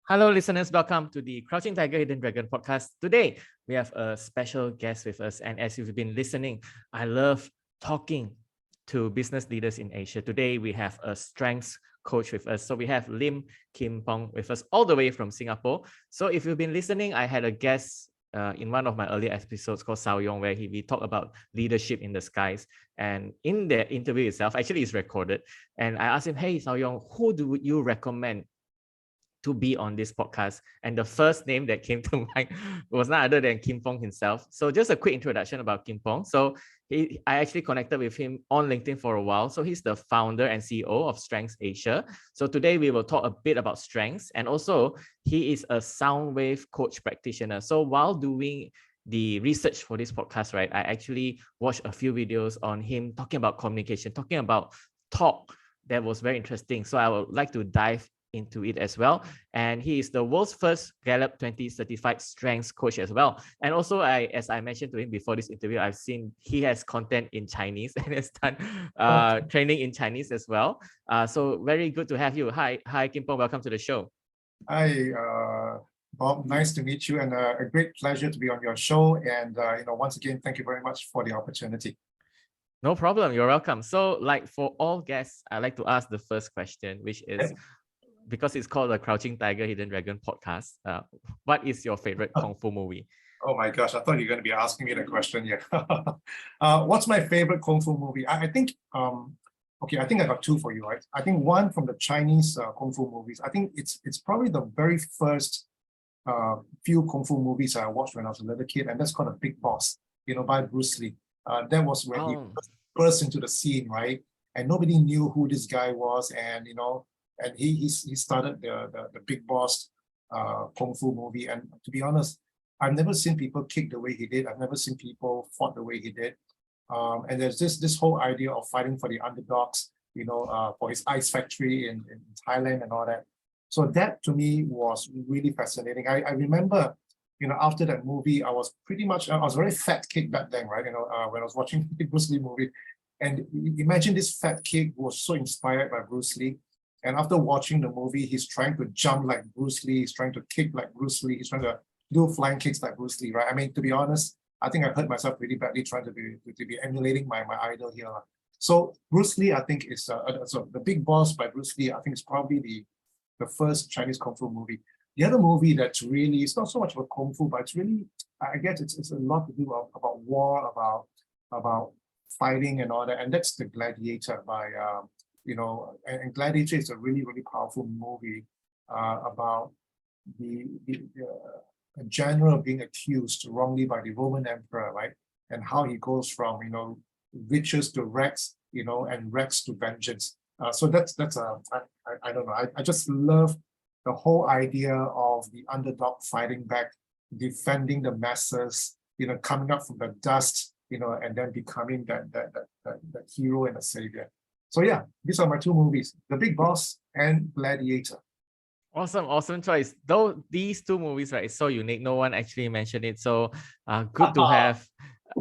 Hello, listeners. Welcome to the Crouching Tiger, Hidden Dragon podcast. Today, we have a special guest with us. And as you've been listening, I love talking to business leaders in Asia. Today, we have a strengths coach with us. So we have Kim Pong with us all the way from Singapore. So if you've been listening, I had a guest in one of my earlier episodes called Sao Yong, where we talk about leadership in the skies. And in the interview itself, actually it's recorded. And I asked him, hey, Sao Yong, who do you recommend to be on this podcast? And the first name that came to mind was none other than Kim Pong himself. So just a quick introduction about Kim Pong. So I actually connected with him on LinkedIn for a while. So he's the founder and CEO of StrengthsAsia. So today we will talk a bit about strengths, and also he is a sound wave coach practitioner. So while doing the research for this podcast, right, I actually watched a few videos on him talking about communication, talking about talk. That was very interesting. So I would like to dive into it as well. And he is the world's first Gallup 20 certified strengths coach as well. And also, as I mentioned to him before this interview, I've seen he has content in Chinese and has done training in Chinese as well. So very good to have you. Hi, Kim Pong. Welcome to the show. Hi, Bob. Nice to meet you, and a great pleasure to be on your show. And once again, thank you very much for the opportunity. No problem. You're welcome. So, like for all guests, I like to ask the first question, which is, because it's called the Crouching Tiger, Hidden Dragon podcast, what is your favorite Kung Fu movie? Oh my gosh, I thought you were going to be asking me the question here. What's my favorite Kung Fu movie? I think, I think I got two for you, right? I think one from the Chinese Kung Fu movies. I think it's probably the very first few Kung Fu movies I watched when I was a little kid, and that's called The Big Boss, by Bruce Lee. That was when he burst into the scene, right? And nobody knew who this guy was, and and he started the Big Boss Kung Fu movie. And to be honest, I've never seen people kick the way he did. I've never seen people fought the way he did. And there's this whole idea of fighting for the underdogs, for his ice factory in Thailand and all that. So that to me was really fascinating. I remember, after that movie, I was very fat kid back then, right? When I was watching the Bruce Lee movie. And imagine this fat kid who was so inspired by Bruce Lee. And after watching the movie, he's trying to jump like Bruce Lee, he's trying to kick like Bruce Lee, he's trying to do flying kicks like Bruce Lee, right? I mean, to be honest, I think I hurt myself really badly trying to be emulating my idol here. So Bruce Lee, I think is so The Big Boss by Bruce Lee, I think is probably the first Chinese Kung Fu movie. The other movie that's really, it's not so much about Kung Fu, but it's really, I guess it's a lot to do about war, about fighting and all that. And that's The Gladiator by, and Gladiator is a really, really powerful movie about a general being accused wrongly by the Roman emperor, right? And how he goes from, riches to rags, and rags to vengeance. So I don't know. I just love the whole idea of the underdog fighting back, defending the masses, coming up from the dust, and then becoming that hero and a savior. So yeah, these are my two movies, The Big Boss and Gladiator. Awesome choice. Though these two movies, right, it's so unique. No one actually mentioned it. So good to have.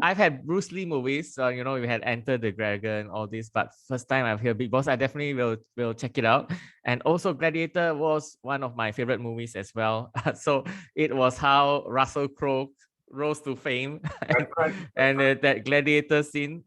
I've had Bruce Lee movies, so we had Enter the Dragon, all this, but first time I've heard Big Boss. I definitely will check it out. And also Gladiator was one of my favorite movies as well. So it was how Russell Crowe rose to fame, and that gladiator scene.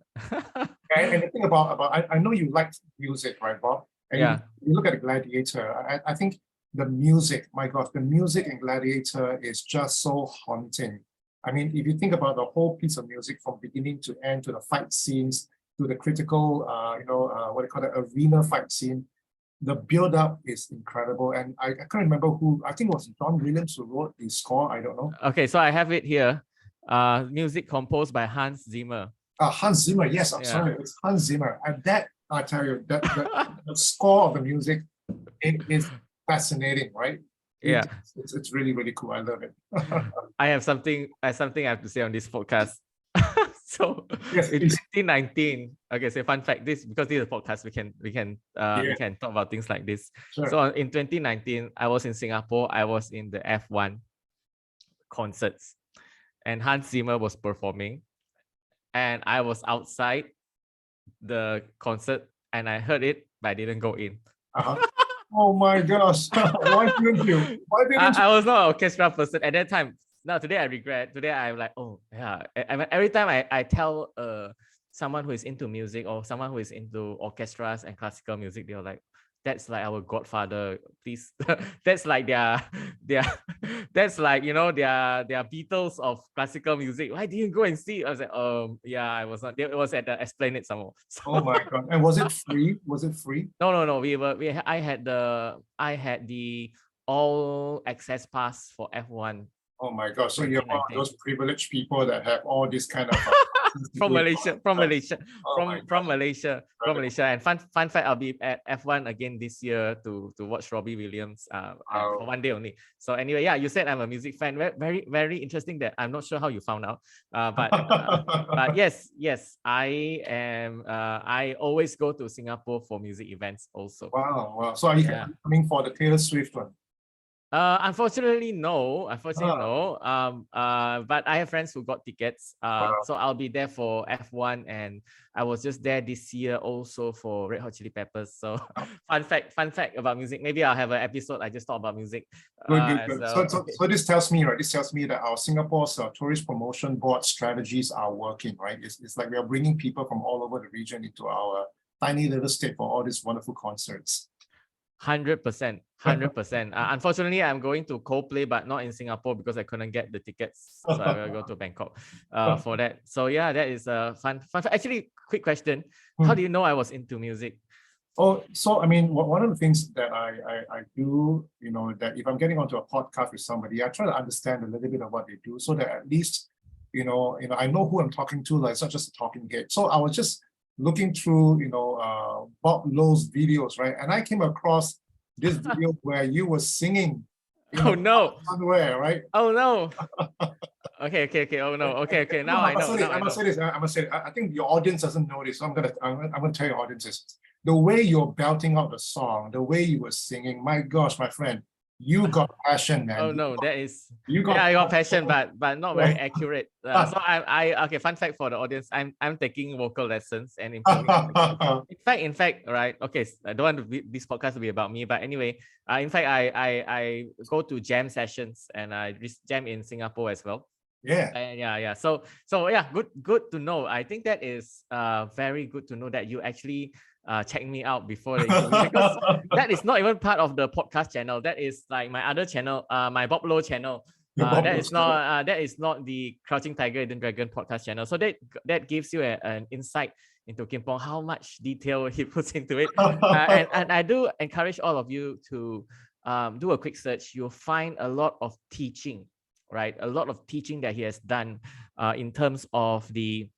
And the thing about I know you like music, right, Bob? And yeah. You look at Gladiator, I think the music, my God, the music in Gladiator is just so haunting. I mean, if you think about the whole piece of music from beginning to end, to the fight scenes, to the critical, arena fight scene, the build-up is incredible. And I can't remember who, I think it was John Williams who wrote the score, I don't know. Okay, so I have it here. Music composed by Hans Zimmer. Hans Zimmer, yes, I'm sorry, it's Hans Zimmer. And that, I tell you, that the score of the music, it is fascinating, right? It's really, really cool. I love it. I have something I have to say on this podcast. So yes, in 2019, okay, so fun fact, because this is a podcast, we can talk about things like this. Sure. So in 2019, I was in Singapore. I was in the F1 concerts, and Hans Zimmer was performing, and I was outside the concert, and I heard it, but I didn't go in. Oh my gosh. Why didn't you? Why didn't you? I was not an orchestra person at that time. Now today I regret. Today I'm like, oh yeah. Every time I tell someone who is into music or someone who is into orchestras and classical music, they're like, that's like our godfather. Please, that's like their that's like their Beatles of classical music. Why didn't you go and see? I was like, yeah, I was not. It was at the Esplanade somewhere. Oh my God. And was it free? Was it free? No. I had the all access pass for F1 Oh my gosh. So you're one of 2019. those privileged people that have all this kind of From Malaysia, from Malaysia, Oh my from gosh. Malaysia, from Malaysia. And fun fact, I'll be at F1 again this year to watch Robbie Williams for Wow. one day only. So anyway, yeah, you said I'm a music fan. Very interesting that I'm not sure how you found out. But yes, I am. I always go to Singapore for music events also. Wow. So are you Yeah. coming for the Taylor Swift one? Unfortunately, no. Unfortunately, Ah, no. But I have friends who got tickets. wow. So I'll be there for F1, and I was just there this year also for Red Hot Chili Peppers. So fun fact about music. Maybe I'll have an episode. I just talk about music. As Good. well. So this tells me, right? This tells me that our Singapore's tourist promotion board strategies are working, right? It's like we are bringing people from all over the region into our tiny little state for all these wonderful concerts. 100%. Unfortunately, I'm going to Coldplay, but not in Singapore because I couldn't get the tickets. So I will go to Bangkok for that. So yeah, that is a fun. Actually, quick question. How do you know I was into music? Oh, so I mean, one of the things that I do, that if I'm getting onto a podcast with somebody, I try to understand a little bit of what they do, so that at least, I know who I'm talking to. Like, it's not just a talking head. So I was just looking through, Bob Lowe's videos, right? And I came across this video where you were singing. Oh no! Somewhere, right? Oh no! Okay. Oh no. Okay. Now I know. I must say this. I think your audience doesn't know this. So I'm gonna tell your audiences. The way you're belting out the song, the way you were singing, my gosh, my friend, you got passion, man. Oh no, that is You got I got passion, but not very accurate. So I okay. Fun fact for the audience: I'm taking vocal lessons and improving. In fact, right? Okay, I don't want this podcast to be about me, but anyway, in fact, I go to jam sessions and I jam in Singapore as well. Yeah. Yeah. So yeah, good to know. I think that is very good to know that you actually check me out before the interview, because that is not even part of the podcast channel. That is like my other channel, my Bob Lowe channel. That is not the Crouching Tiger, Hidden Dragon podcast channel. So that gives you an insight into Kim Pong, how much detail he puts into it. And I do encourage all of you to do a quick search. You'll find a lot of teaching, right? A lot of teaching that he has done in terms of the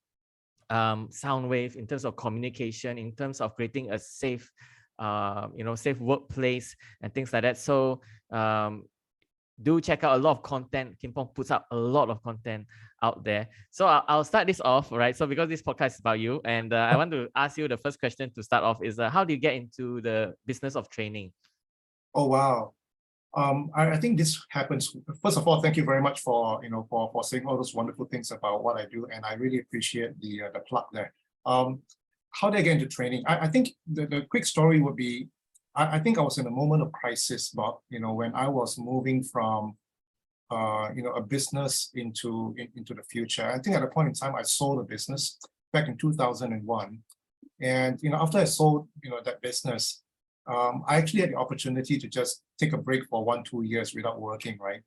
sound wave, in terms of communication, in terms of creating a safe, safe workplace and things like that. So do check out a lot of content. Kim Pong puts out a lot of content out there. So I'll start this off, right? So because this podcast is about you, and I want to ask you the first question to start off is, how do you get into the business of training? Oh, wow. I think this happens. First of all, thank you very much for for saying all those wonderful things about what I do, and I really appreciate the plug there. How did I get into training? I think the quick story would be, I think I was in a moment of crisis, Bob. When I was moving from a business into the future. I think at a point in time I sold a business back in 2001, and after I sold that business. I actually had the opportunity to just take a break for 1-2 years without working, right?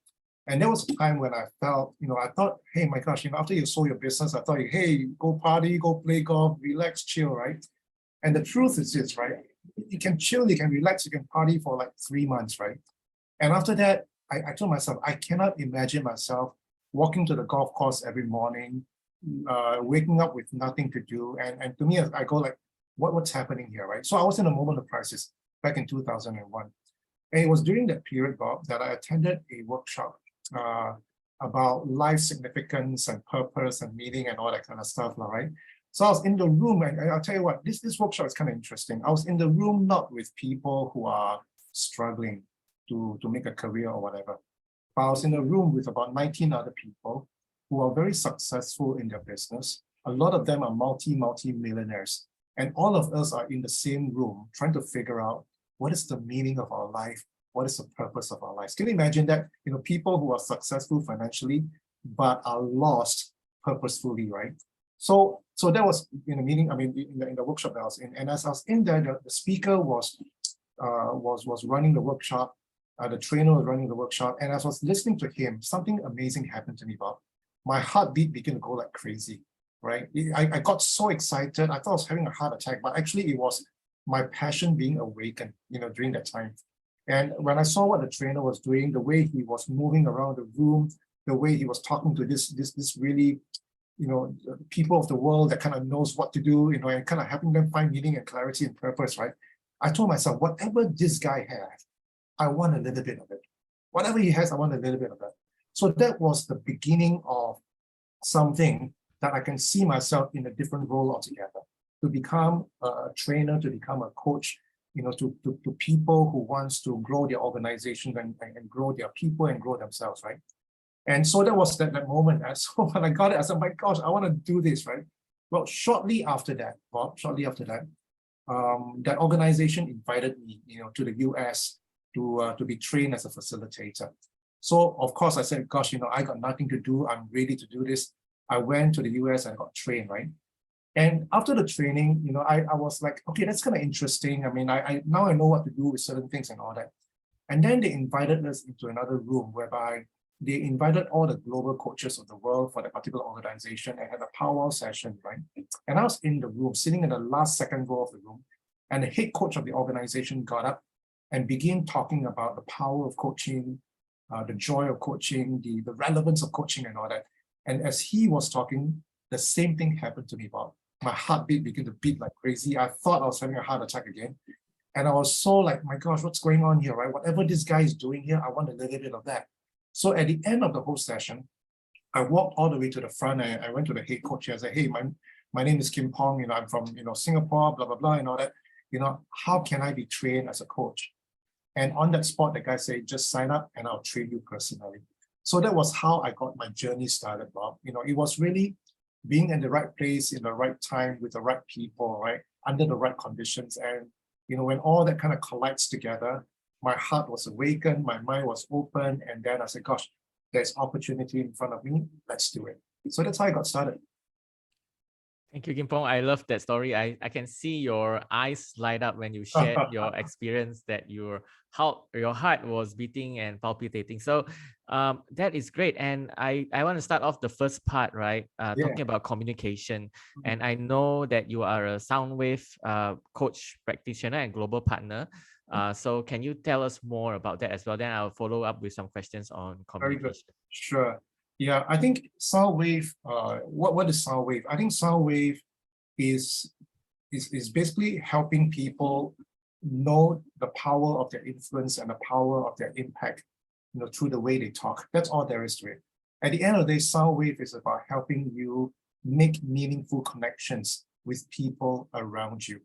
And there was a time when I felt, I thought, hey, my gosh, after you sold your business, I thought, hey, go party, go play golf, relax, chill, right? And the truth is this, right? You can chill, you can relax, you can party for like 3 months, right? And after that, I told myself, I cannot imagine myself walking to the golf course every morning, waking up with nothing to do. And to me, I go like, what's happening here, right? So I was in a moment of crisis back in 2001. And it was during that period, Bob, that I attended a workshop about life significance and purpose and meaning and all that kind of stuff, right? So I was in the room, and I'll tell you what, this workshop is kind of interesting. I was in the room not with people who are struggling to make a career or whatever, but I was in a room with about 19 other people who are very successful in their business. A lot of them are multi-millionaires. And all of us are in the same room trying to figure out what is the meaning of our life? What is the purpose of our lives? Can you imagine that, people who are successful financially, but are lost purposefully, right? So that was meaning, I mean, in the workshop that I was in, and as I was in there, the speaker was running the workshop, the trainer was running the workshop, and as I was listening to him, something amazing happened to me, Bob. My heartbeat began to go like crazy, right? I got so excited. I thought I was having a heart attack, but actually it was my passion being awakened, during that time. And when I saw what the trainer was doing, the way he was moving around the room, the way he was talking to this really, people of the world that kind of knows what to do, and kind of helping them find meaning and clarity and purpose, right? I told myself, whatever this guy has, I want a little bit of it. Whatever he has, I want a little bit of that. So that was the beginning of something that I can see myself in a different role altogether, to become a trainer, to become a coach, to people who wants to grow their organization and grow their people and grow themselves, right? And so that was that moment. And so when I got it, I said, my gosh, I want to do this, right? Well, shortly after that, that organization invited me, to the US to be trained as a facilitator. So of course I said, gosh, I got nothing to do. I'm ready to do this. I went to the US and got trained, right? And after the training, I was like, okay, that's kind of interesting. I mean, I now I know what to do with certain things and all that. And then they invited us into another room whereby they invited all the global coaches of the world for that particular organization and had a powwow session, right? And I was in the room, sitting in the last second row of the room, and the head coach of the organization got up and began talking about the power of coaching, the joy of coaching, the relevance of coaching and all that. And as he was talking, the same thing happened to me, Bob. My heartbeat began to beat like crazy. I thought I was having a heart attack again. And I was so like, my gosh, what's going on here, right? Whatever this guy is doing here, I want a little bit of that. So at the end of the whole session, I walked all the way to the front and I went to the head coach here. I said, hey, my name is Kim Pong, I'm from, Singapore, blah, blah, blah, and all that. How can I be trained as a coach? And on that spot, the guy said, just sign up and I'll train you personally. So that was how I got my journey started, Bob. It was really being in the right place, in the right time, with the right people, right? Under the right conditions. And, when all that kind of collides together, my heart was awakened, my mind was open, and then I said, gosh, there's opportunity in front of me, let's do it. So that's how I got started. Thank you, Kim Pong. I love that story. I can see your eyes light up when you shared your experience, that your heart was beating and palpitating. So that is great. And I want to start off the first part, right? Talking about communication. And I know that you are a sound wave coach, practitioner, and global partner. So can you tell us more about that as well? Then I'll follow up with some questions on communication. Very good. Sure. Yeah, I think sound wave, what is sound wave? I think sound wave is basically helping people know the power of their influence and the power of their impact, through the way they talk. That's all there is to it. At the end of the day, sound wave is about helping you make meaningful connections with people around you.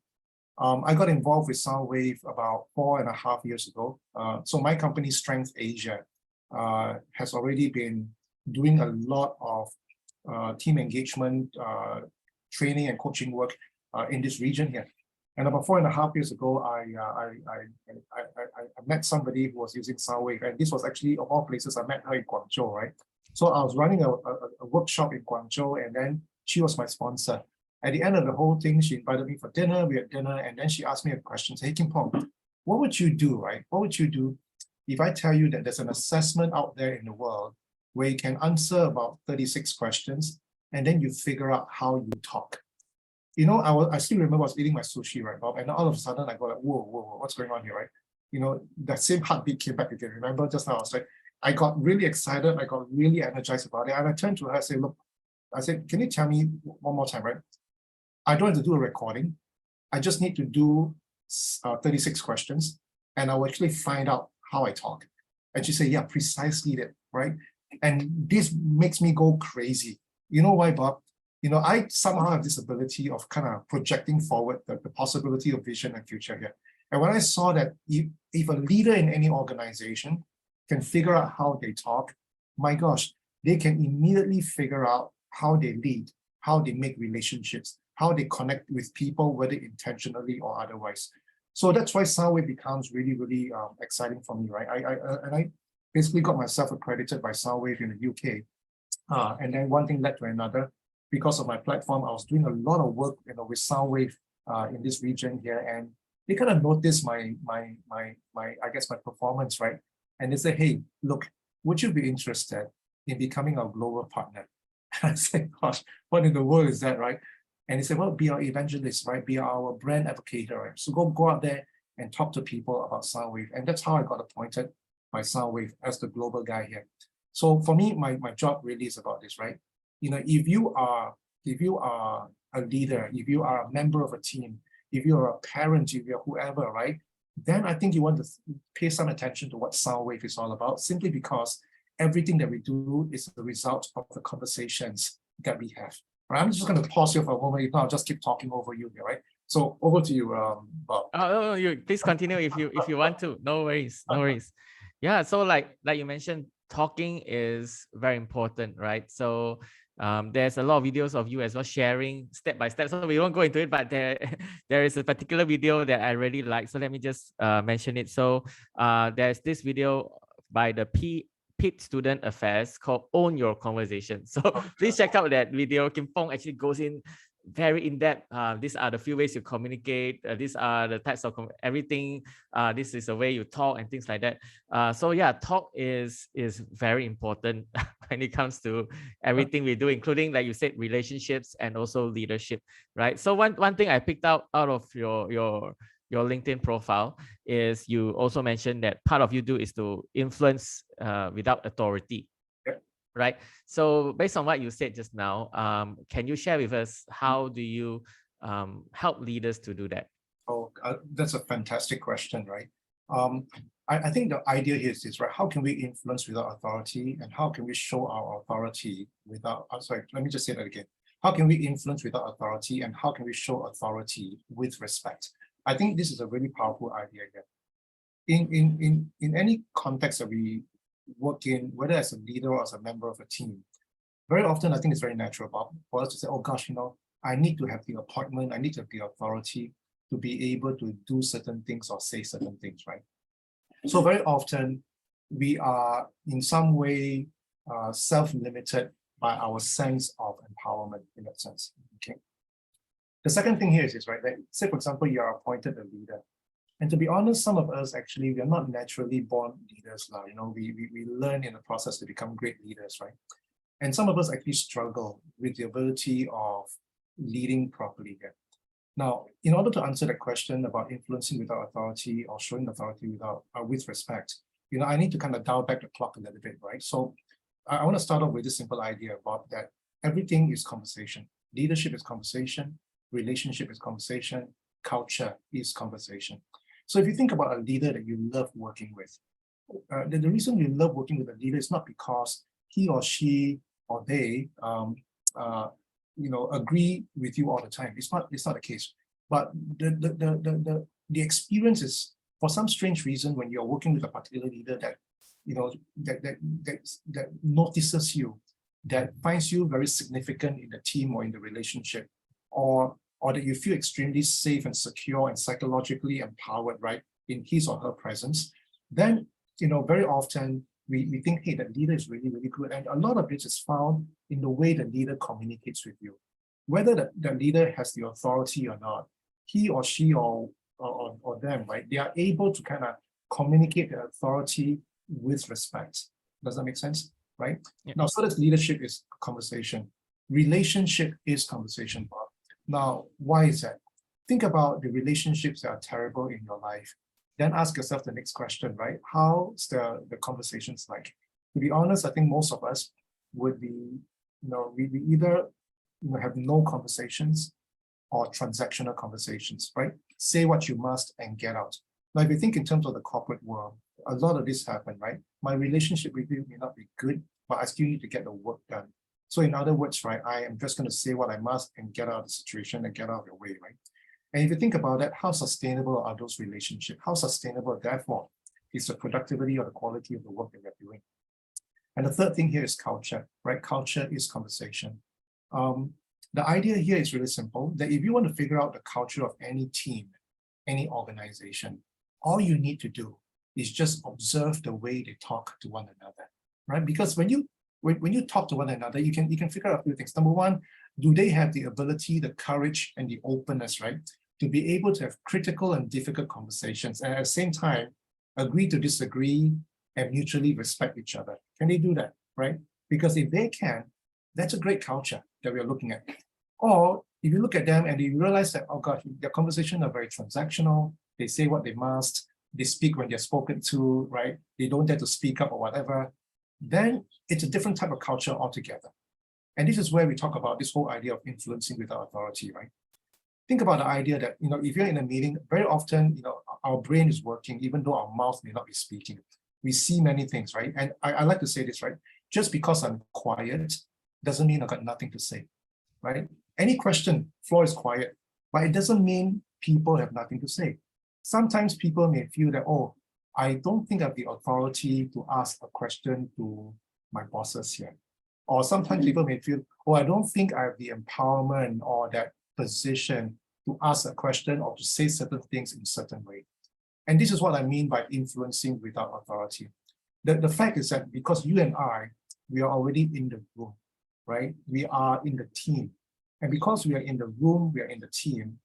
I got involved with sound wave about 4.5 years ago. So my company, StrengthsAsia, has already been doing a lot of team engagement, training and coaching work in this region here. And about 4.5 years ago, I met somebody who was using Soundwave, and this was actually, of all places, I met her in Guangzhou, right? So I was running a workshop in Guangzhou, and then she was my sponsor. At the end of the whole thing, she invited me for dinner, we had dinner, and then she asked me a question, hey, Kim Pong, what would you do, right? What would you do if I tell you that there's an assessment out there in the world where you can answer about 36 questions, and then you figure out how you talk? I still remember I was eating my sushi, right, Bob? And all of a sudden I go like, whoa, what's going on here, right? That same heartbeat came back again. Remember just now, I was like, I got really excited, I got really energized about it. And I turned to her, I said, look, can you tell me one more time, right? I don't have to do a recording. I just need to do 36 questions, and I'll actually find out how I talk. And she said, yeah, precisely that, right? And this makes me go crazy. You know why, Bob? I somehow have this ability of kind of projecting forward the possibility of vision and future here. And when I saw that if a leader in any organization can figure out how they talk, my gosh, they can immediately figure out how they lead, how they make relationships, how they connect with people, whether intentionally or otherwise. So that's why Soundwave becomes really exciting for me, right? I basically got myself accredited by Soundwave in the UK. And then one thing led to another. Because of my platform, I was doing a lot of work, with Soundwave in this region here, and they kind of noticed my I guess my performance, right? And they said, hey, look, would you be interested in becoming our global partner? And I said, gosh, what in the world is that, right? And he said, well, be our evangelist, right? Be our brand advocate, right? So go out there and talk to people about Soundwave. And that's how I got appointed by Soundwave as the global guy here. So for me, my job really is about this, right? If you are a leader, if you are a member of a team, if you're a parent, if you're whoever, right? Then I think you want to pay some attention to what Soundwave is all about, simply because everything that we do is the result of the conversations that we have. Right? I'm just going to pause here for a moment. If not, I'll just keep talking over you here, right? So over to you, Bob. Oh, you please continue if you want to. No worries, no worries. Yeah, so like you mentioned, talking is very important, right? So there's a lot of videos of you as well sharing step by step. So we won't go into it, but there is a particular video that I really like. So let me just mention it. So there's this video by the Pitt Student Affairs called Own Your Conversation. So please check out that video. Kim Pong actually goes in very in-depth. These are the few ways you communicate. These are the types of everything. This is the way you talk and things like that. So yeah, talk is very important when it comes to everything we do, including, like you said, relationships and also leadership, right? So one thing I picked out of your LinkedIn profile is you also mentioned that part of you do is to influence without authority. Right. So based on what you said just now, can you share with us how do you help leaders to do that? Oh, that's a fantastic question, right? I think the idea here is this, right? How can we influence without authority, and how can we show our authority without? Sorry, let me just say that again. How can we influence without authority, and how can we show authority with respect? I think this is a really powerful idea here. In any context that we work in, whether as a leader or as a member of a team, very often I think it's very natural for us to say, oh gosh, I need to have the appointment, I need to have the authority to be able to do certain things or say certain things, right? So very often we are in some way self-limited by our sense of empowerment in that sense, okay? The second thing here is right, like, say for example, you are appointed a leader. And to be honest, some of us actually, we are not naturally born leaders now. We learn in the process to become great leaders, right? And some of us actually struggle with the ability of leading properly here. Now, in order to answer the question about influencing without authority or showing authority with respect, I need to kind of dial back the clock a little bit, right? So I want to start off with this simple idea about that everything is conversation. Leadership is conversation, relationship is conversation, culture is conversation. So if you think about a leader that you love working with, the reason you love working with a leader is not because he or she or they agree with you all the time. It's not the case. But the experience is, for some strange reason, when you're working with a particular leader that that notices you, that finds you very significant in the team or in the relationship, or that you feel extremely safe and secure and psychologically empowered, right, in his or her presence, then, very often we think, hey, that leader is really, really good. And a lot of it is found in the way the leader communicates with you. Whether the leader has the authority or not, he or she or them, right, they are able to kind of communicate the authority with respect. Does that make sense? Right? Yeah. Now, so that leadership is conversation. Relationship is conversation, Bob. Now, why is that? Think about the relationships that are terrible in your life. Then ask yourself the next question, right? How's the conversations like? To be honest, I think most of us would be, we either have no conversations or transactional conversations, right? Say what you must and get out. Now, if you think in terms of the corporate world, a lot of this happen, right? My relationship with you may not be good, but I still need to get the work done. So in other words, right, I am just going to say what I must and get out of the situation and get out of your way, right? And if you think about that, how sustainable are those relationships? How sustainable, therefore, is the productivity or the quality of the work that we're doing? And the third thing here is culture, right? Culture is conversation. The idea here is really simple, that if you want to figure out the culture of any team, any organization, all you need to do is just observe the way they talk to one another, right? Because when you talk to one another, you can figure out a few things. Number one, do they have the ability, the courage, and the openness, right, to be able to have critical and difficult conversations, and at the same time agree to disagree and mutually respect each other? Can they do that, right? Because if they can, that's a great culture that we're looking at. Or if you look at them and you realize that, oh God, their conversations are very transactional, they say what they must, they speak when they're spoken to, right? They don't dare to speak up or whatever, then it's a different type of culture altogether. And this is where we talk about this whole idea of influencing without authority, right? Think about the idea that, if you're in a meeting, very often, our brain is working, even though our mouth may not be speaking. We see many things, right? And I like to say this, right? Just because I'm quiet doesn't mean I've got nothing to say, right? Any question, floor is quiet, but it doesn't mean people have nothing to say. Sometimes people may feel that, oh, I don't think I have the authority to ask a question to my bosses here. Or sometimes people may feel, oh, I don't think I have the empowerment or that position to ask a question or to say certain things in a certain way. And this is what I mean by influencing without authority. The fact is that because you and I, we are already in the room, right? We are in the team. And because we are in the room, we are in the team,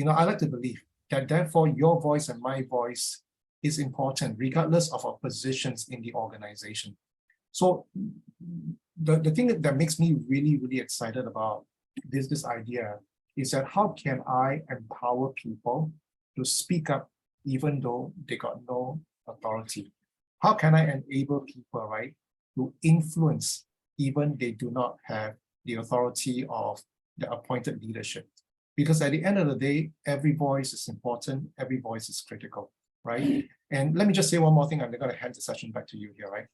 I like to believe that therefore your voice and my voice is important, regardless of our positions in the organization. So the thing that makes me really, really excited about this idea is that how can I empower people to speak up even though they got no authority? How can I enable people, right, to influence even they do not have the authority of the appointed leadership? Because at the end of the day, every voice is important, every voice is critical, right? And let me just say one more thing, I'm going to hand the session back to you here, right?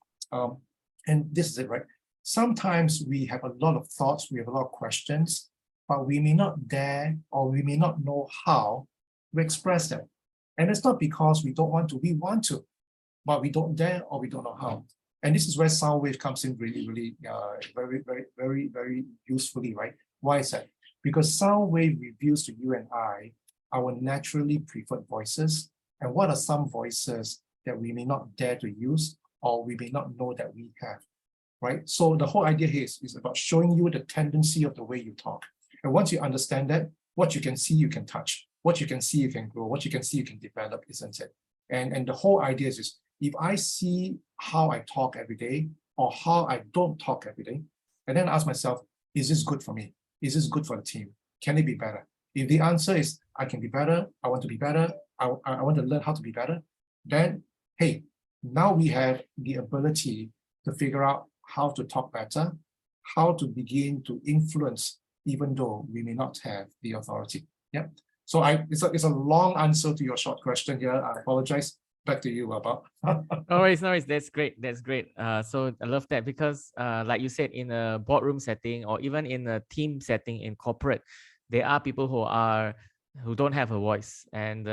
And this is it, right? Sometimes we have a lot of thoughts, we have a lot of questions, but we may not dare or we may not know how to express them. And it's not because we don't want to, we want to, but we don't dare or we don't know how. And this is where sound wave comes in really, really very, very, very, very usefully, right? Why is that? Because sound wave reveals to you and I our naturally preferred voices, and what are some voices that we may not dare to use or we may not know that we have, right? So the whole idea here is about showing you the tendency of the way you talk. And once you understand that, what you can see, you can touch. What you can see, you can grow. What you can see, you can develop, isn't it? And the whole idea is if I see how I talk every day or how I don't talk every day, and then ask myself, is this good for me? Is this good for the team? Can it be better? If the answer is, I can be better, I want to be better, I want to learn how to be better, then, hey, now we have the ability to figure out how to talk better, how to begin to influence, even though we may not have the authority. Yeah. So it's a long answer to your short question here. I apologize. Back to you, Bob. No worries, no worries. That's great. That's great. So I love that because, like you said, in a boardroom setting or even in a team setting in corporate, there are people who don't have a voice, and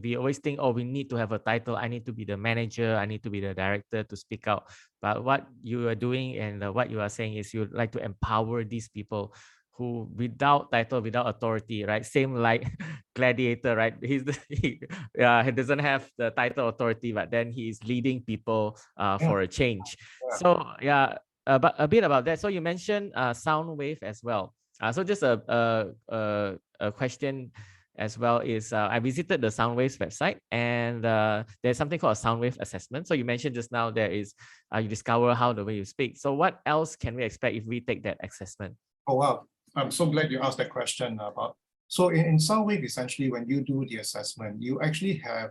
we always think, oh, we need to have a title. I need to be the manager. I need to be the director to speak out. But what you are doing and what you are saying is you like to empower these people who without title, without authority, right? Same like Gladiator, right? He doesn't have the title authority, but then he is leading people for a change. Yeah. So yeah, but a bit about that. So you mentioned sound wave as well. So just a question as well is I visited the Soundwave's website, and there's something called a Soundwave assessment. So you mentioned just now there is you discover how the way you speak. So what else can we expect if we take that assessment? Oh wow, I'm so glad you asked that question about. So in Soundwave, essentially, when you do the assessment, you actually have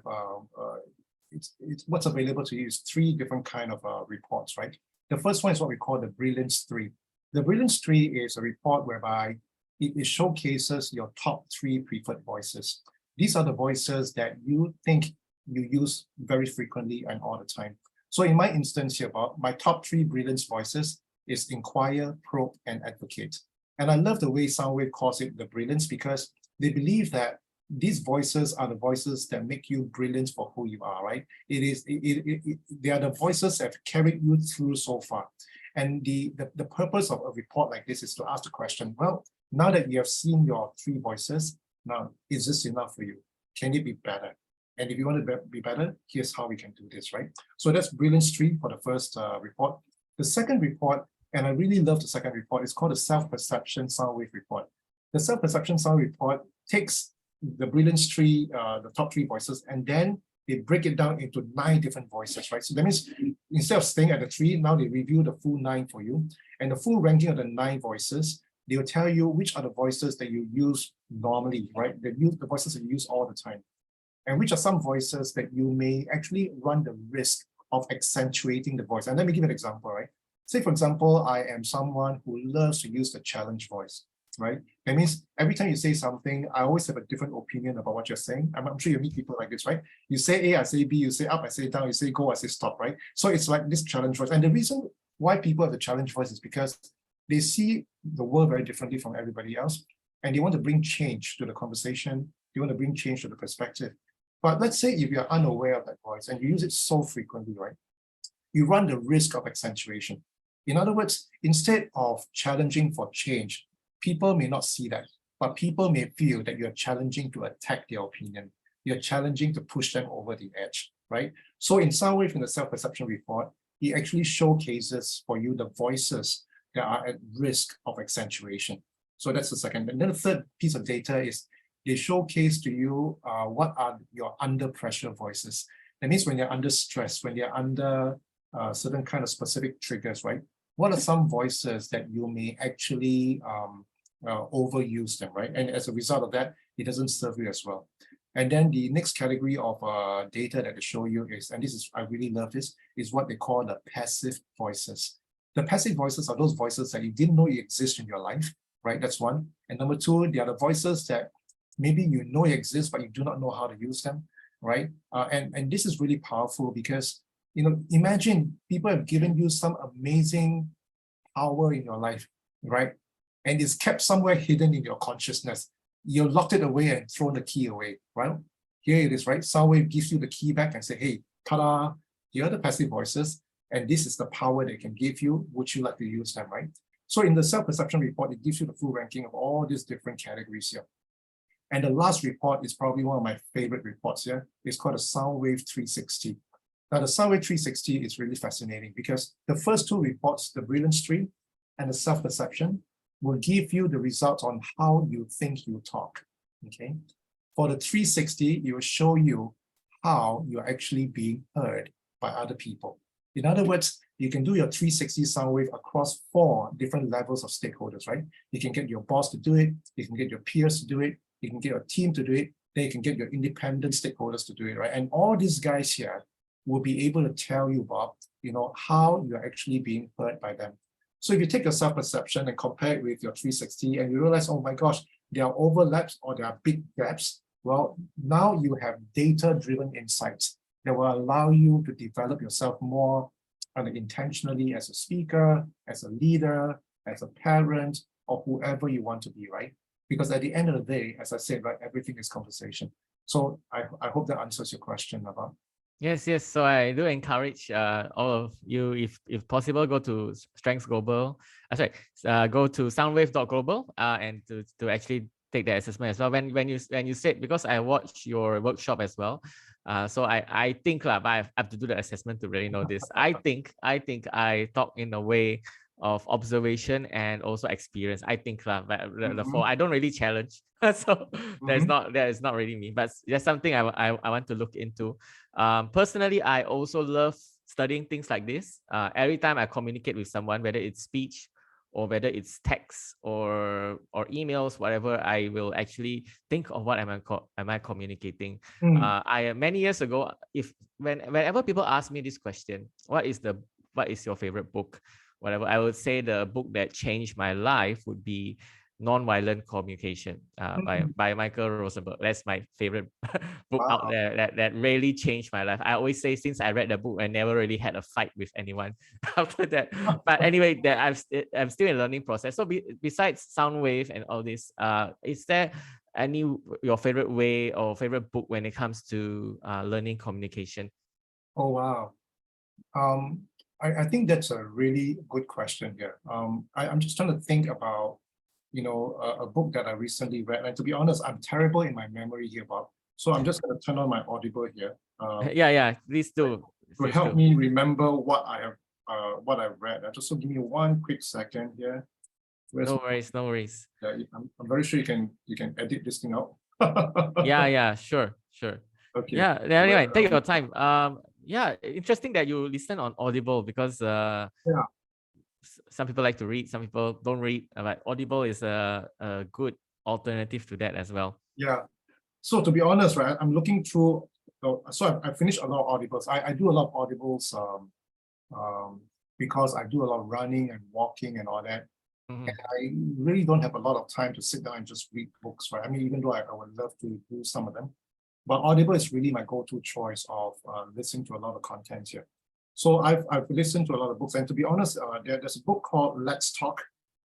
it's what's available to you is 3 different kind of reports, right? The first one is what we call the Brilliance 3. The Brilliance 3 is a report whereby it showcases your top 3 preferred voices. These are the voices that you think you use very frequently and all the time. So in my instance here, Bob, my top 3 Brilliance voices is inquire, probe, and advocate. And I love the way Soundwave calls it the Brilliance because they believe that these voices are the voices that make you brilliant for who you are, right? They are the voices that have carried you through so far. And the purpose of a report like this is to ask the question, well, now that you have seen your 3 voices, now, is this enough for you? can it be better? And if you want to be better, here's how we can do this, right? So that's Brilliance 3 for the first report. The second report, and I really love the second report, is called the Self-Perception Sound Wave Report. The Self-Perception Sound Report takes the Brilliance 3, the top 3 voices, and then they break it down into 9 different voices, right? So that means instead of staying at the 3, now they review the full 9 for you. And the full ranking of the 9 voices, they will tell you which are the voices that you use normally, right? The voices that you use all the time. And which are some voices that you may actually run the risk of accentuating the voice. And let me give an example, right? Say, for example, I am someone who loves to use the challenge voice, right? That means every time you say something, I always have a different opinion about what you're saying. I'm sure you meet people like this, right? You say A, I say B, you say up, I say down, you say go, I say stop, right? So it's like this challenge voice. And the reason why people have the challenge voice is because they see the world very differently from everybody else, and they want to bring change to the conversation. They want to bring change to the perspective. But let's say if you're unaware of that voice and you use it so frequently, right? You run the risk of accentuation. In other words, instead of challenging for change, people may not see that, but people may feel that you're challenging to attack their opinion. You're challenging to push them over the edge, right? So in some way, from the self-perception report, it actually showcases for you the voices that are at risk of accentuation. So that's the second. And then the third piece of data is they showcase to you what are your under pressure voices. That means when you're under stress, when you're under certain kind of specific triggers, right? What are some voices that you may actually overuse them, right? And as a result of that, it doesn't serve you as well. And then the next category of data that they show you is, and this is, I really love this, is what they call the passive voices. The passive voices are those voices that you didn't know exist in your life, right? That's one. And number two, they are the voices that maybe you know exist, but you do not know how to use them, right? And this is really powerful because, you know, imagine people have given you some amazing power in your life, right? And it's kept somewhere hidden in your consciousness. You locked it away and thrown the key away, right? Here it is, right? Soundwave gives you the key back and say, hey, ta-da, here are the passive voices, and this is the power they can give you. Would you like to use them, right? So in the self-perception report, it gives you the full ranking of all these different categories here. And the last report is probably one of my favorite reports here. It's called a Soundwave 360. Now, the Soundwave 360 is really fascinating because the first 2 reports, the Brilliance 3 and the self-perception, will give you the results on how you think you talk, okay? For the 360, it will show you how you're actually being heard by other people. In other words, you can do your 360 Soundwave across 4 different levels of stakeholders, right? You can get your boss to do it, you can get your peers to do it, you can get your team to do it, then you can get your independent stakeholders to do it, right? And all these guys here will be able to tell you about, you know, how you're actually being heard by them. So if you take your self-perception and compare it with your 360 and you realize, oh my gosh, there are overlaps or there are big gaps, well, now you have data-driven insights that will allow you to develop yourself more intentionally as a speaker, as a leader, as a parent, or whoever you want to be, right? Because at the end of the day, as I said, right, everything is conversation. So I hope that answers your question about. Yes. So I do encourage all of you, if possible, go to Strengths Global. Go to soundwave.global and to actually take the assessment as well. When you said, because I watched your workshop as well, so I think but I have to do the assessment to really know this. I think I talk in a way of observation and also experience. I think therefore I don't really challenge. So that is not really me, but that's something I want to look into. Personally, I also love studying things like this. Every time I communicate with someone, whether it's speech or whether it's text or emails, whatever, I will actually think of what am I communicating. Many years ago, whenever people ask me this question, what is your favorite book, whatever, I would say the book that changed my life would be Nonviolent Communication by Michael Rosenberg. That's my favorite book out there that really changed my life. I always say, since I read the book, I never really had a fight with anyone after that. But anyway, I'm still in learning process. So besides Soundwave and all this, is there your favorite way or favorite book when it comes to learning communication? Oh, wow. I think that's a really good question here. I'm just trying to think about, you know, a book that I recently read. And to be honest, I'm terrible in my memory here about So I'm just going to turn on my Audible here Yeah, please do. to Please help do. me remember what I've read. Just give me one quick second here. No worries. Yeah, I'm very sure you can edit this thing out. Yeah, sure. Okay. Yeah, anyway, take your time. Yeah, interesting that you listen on Audible because Yeah. some people like to read, some people don't read. But Audible is a good alternative to that as well. Yeah. So to be honest, right, I'm looking through. So I finished a lot of audibles. I do a lot of audibles because I do a lot of running and walking and all that. Mhm. And I really don't have a lot of time to sit down and just read books, right? I mean, even though I would love to do some of them, but Audible is really my go-to choice of listening to a lot of content here. So I've listened to a lot of books, and to be honest, there's a book called Let's Talk,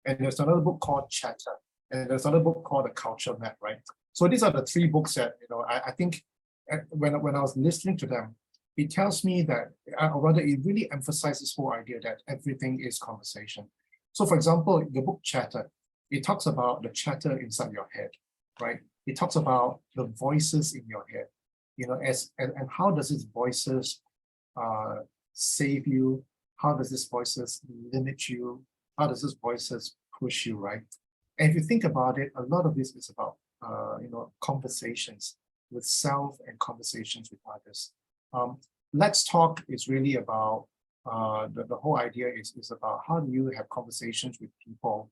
and there's another book called Chatter, and there's another book called The Culture Map, right? So these are the three books that I think when I was listening to them, it tells me that, or rather, it really emphasizes this whole idea that everything is conversation. So, for example, the book Chatter, it talks about the chatter inside your head, right? It talks about the voices in your head, and how does these voices save you? How does these voices limit you? How does these voices push you, right? And if you think about it, a lot of this is about conversations with self and conversations with others. Let's Talk is really about the whole idea is about how do you have conversations with people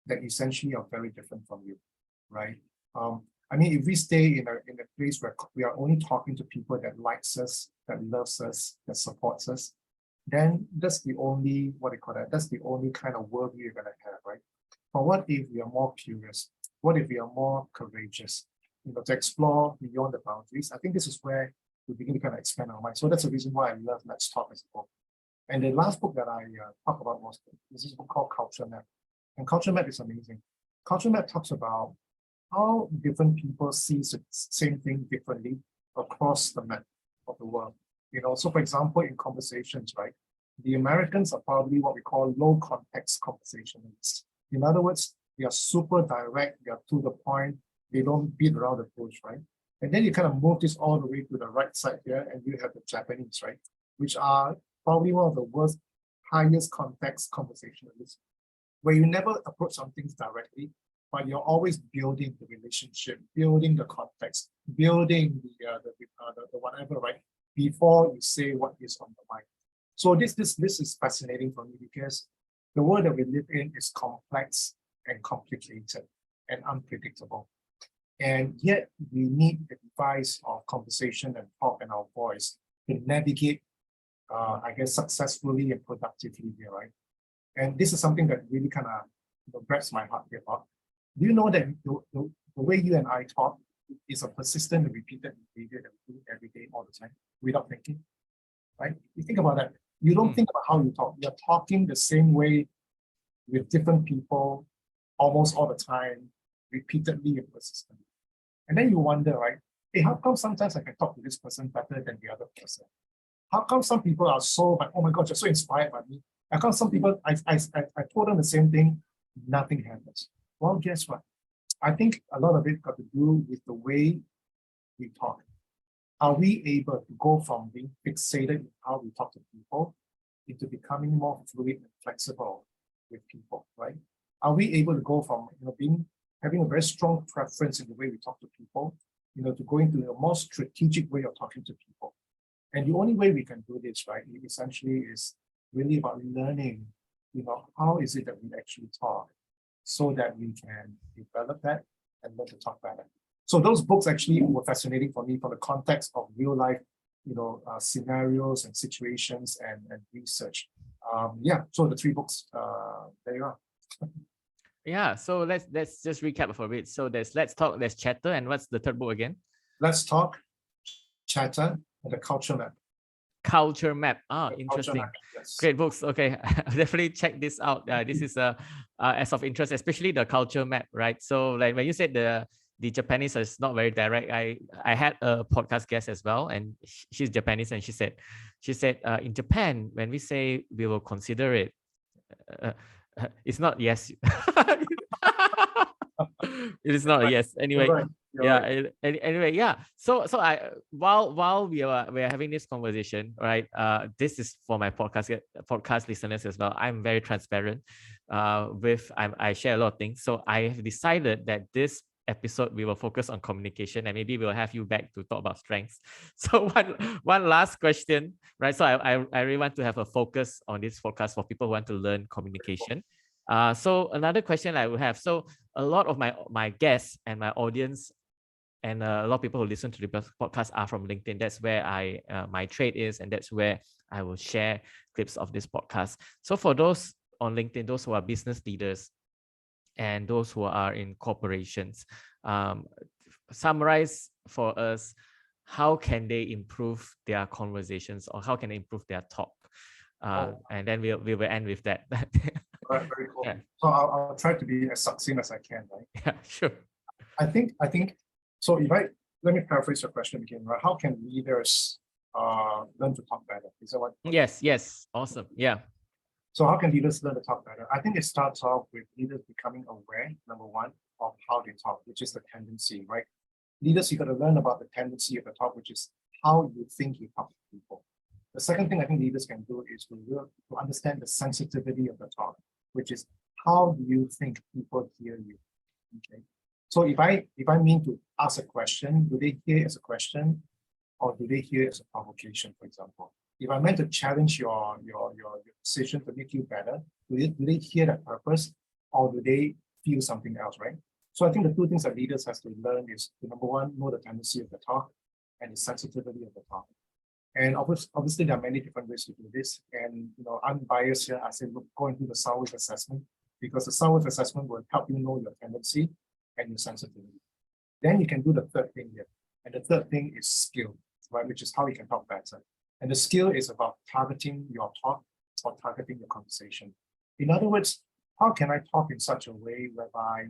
that essentially are very different from you, right? I mean, if we stay in a place where we are only talking to people that likes us, that loves us, that supports us, then that's the only, that's the only kind of world we're going to have, right? But what if we are more curious? What if we are more courageous, to explore beyond the boundaries? I think this is where we begin to kind of expand our mind. So that's the reason why I love Let's Talk as a book. And the last book that I talked about was this book called Culture Map. And Culture Map is amazing. Culture Map talks about how different people see the same thing differently across the map of the world. So for example, in conversations, right, the Americans are probably what we call low context conversationalists. In other words, they are super direct, they are to the point, they don't beat around the bush, right? And then you kind of move this all the way to the right side here, and you have the Japanese, right, which are probably one of the worst, highest context conversationalists, where you never approach some things directly, but you're always building the relationship, building the context, building the whatever, right, before you say what is on the mind. So this is fascinating for me because the world that we live in is complex and complicated and unpredictable. And yet we need the device of conversation and talk and our voice to navigate, I guess, successfully and productively here, right? And this is something that really kind of grabs my heart here. Do you know that the way you and I talk is a persistent and repeated behavior that we do every day, all the time, without thinking, right? You think about that. You don't think about how you talk. You're talking the same way with different people almost all the time, repeatedly and persistently. And then you wonder, right? Hey, how come sometimes I can talk to this person better than the other person? How come some people are so, oh my God, you're so inspired by me? How come some people, I told them the same thing, nothing happens? Well, guess what? I think a lot of it got to do with the way we talk. Are we able to go from being fixated in how we talk to people into becoming more fluid and flexible with people, right? Are we able to go from having a very strong preference in the way we talk to people, to go into a more strategic way of talking to people? And the only way we can do this, right, essentially is really about learning, how is it that we actually talk so that we can develop that and learn to talk better. So those books actually were fascinating for me from the context of real life, scenarios and situations and research. So the three books, there you are. Yeah, so let's just recap for a bit. So there's Let's Talk, there's Chatter, and what's the third book again? Let's Talk, Chatter, and the Culture Map. Culture Map. Interesting. Map, yes. Great books. Okay, I'll definitely check this out. This is as of interest, especially the Culture Map, right? So like when you said the Japanese is not very direct, I had a podcast guest as well, and she's Japanese, and she said in Japan, when we say we will consider it, it's not yes. It is not a yes. Anyway, Yeah. Anyway, yeah. So I while we are having this conversation, right? This is for my podcast listeners as well. I'm very transparent. I share a lot of things. So I have decided that this episode we will focus on communication, and maybe we'll have you back to talk about strengths. So one last question, right? So I really want to have a focus on this podcast for people who want to learn communication. So another question I will have. So a lot of my guests and my audience and a lot of people who listen to the podcast are from LinkedIn. That's where my trade is, and that's where I will share clips of this podcast. So for those on LinkedIn, those who are business leaders and those who are in corporations, summarize for us, how can they improve their conversations, or how can they improve their talk? And then we will end with that. Right, very cool. Yeah. So I'll try to be as succinct as I can, right? Yeah, sure. I think so. Let me paraphrase your question again, right? How can leaders learn to talk better? Is that what? Yes. Awesome. Yeah. So how can leaders learn to talk better? I think it starts off with leaders becoming aware, number one, of how they talk, which is the tendency, right? Leaders, you got to learn about the tendency of the talk, which is how you think you talk to people. The second thing I think leaders can do is to understand the sensitivity of the talk, which is how do you think people hear you? Okay. So if I mean to ask a question, do they hear it as a question, or do they hear it as a provocation, for example? If I meant to challenge your decision to make you better, do they hear that purpose, or do they feel something else, right? So I think the two things that leaders has to learn is to, number one, know the tendency of the talk and the sensitivity of the talk. And obviously there are many different ways to do this. And I'm biased here. I say, look, go and do the SALWIF assessment, because the SALWIF assessment will help you know your tendency and your sensitivity. Then you can do the third thing here. And the third thing is skill, right? Which is how you can talk better. And the skill is about targeting your talk or targeting your conversation. In other words, how can I talk in such a way whereby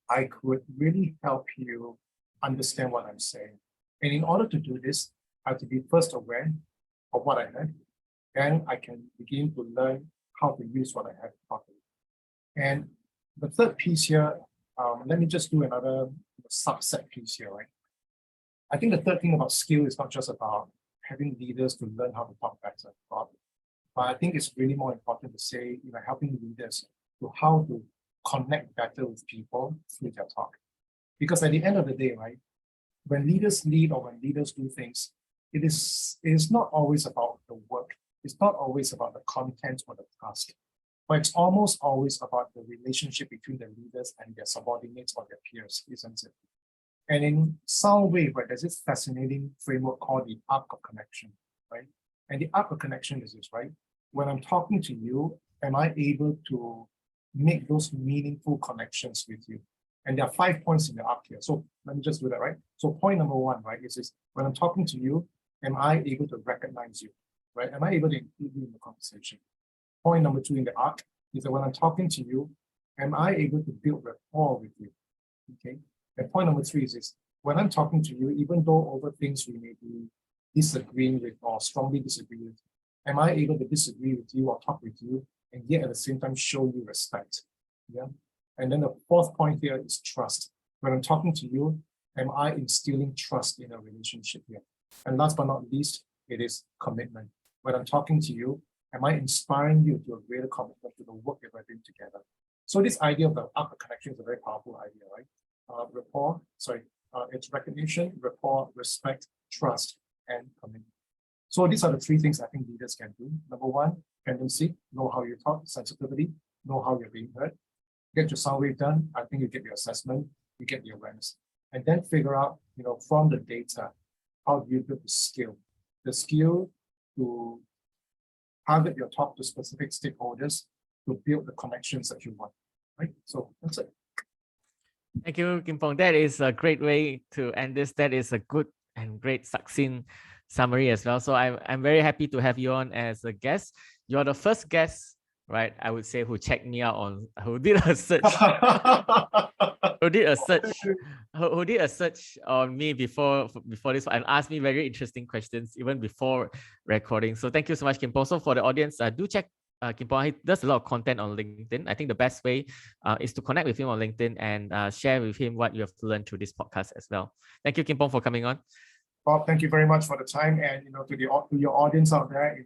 I could really help you understand what I'm saying? And in order to do this, I have to be first aware of what I heard, and I can begin to learn how to use what I have properly. And the third piece here, let me just do another subset piece here, right? I think the third thing about skill is not just about having leaders to learn how to talk better, but I think it's really more important to say, helping leaders to how to connect better with people through their talk. Because at the end of the day, right, when leaders lead or when leaders do things, it is not always about the work. It's not always about the content or the task, but it's almost always about the relationship between the leaders and their subordinates or their peers, isn't it? And in some way, right, there's this fascinating framework called the arc of connection, right? And the arc of connection is this, right? When I'm talking to you, am I able to make those meaningful connections with you? And there are 5 points in the arc here. So let me just do that, right? So point number one, right, is this: when I'm talking to you, am I able to recognize you, right? Am I able to include you in the conversation? Point number two in the arc is that when I'm talking to you, am I able to build rapport with you? Okay. And point number three is this: when I'm talking to you, even though over things we may be disagreeing with or strongly disagree with, am I able to disagree with you or talk with you and yet at the same time show you respect? Yeah. And then the fourth point here is trust. When I'm talking to you, am I instilling trust in a relationship here? And last but not least, it is commitment. When I'm talking to you, am I inspiring you to a greater commitment to the work that we're doing together? So this idea of the arc of connection is a very powerful idea, right? It's recognition, rapport, respect, trust, and commitment. So these are the three things I think leaders can do. Number one, tendency, know how you talk; sensitivity, know how you're being heard. Get your SALWIF done. I think you get your assessment, you get the awareness, and then figure out, from the data, how do you build the skill to target your talk to specific stakeholders to build the connections that you want, right? So that's it. Thank you, Kim Pong. That is a great way to end this. That is a good and great succinct summary as well. So I'm very happy to have you on as a guest. You're the first guest, right, I would say, who checked me out who did a search who did a search on me before this and asked me very interesting questions even before recording. So thank you so much, Kim Pong. So for the audience, do check Kim Pong. He does a lot of content on LinkedIn. I think the best way is to connect with him on LinkedIn and share with him what you have learned through this podcast as well. Thank you, Kim Pong, for coming on. Bob, thank you very much for the time, and to your audience out there,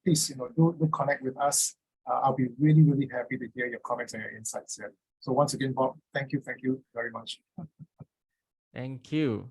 please do connect with us. I'll be really happy to hear your comments and your insights here. So once again, Bob, thank you very much. Thank you.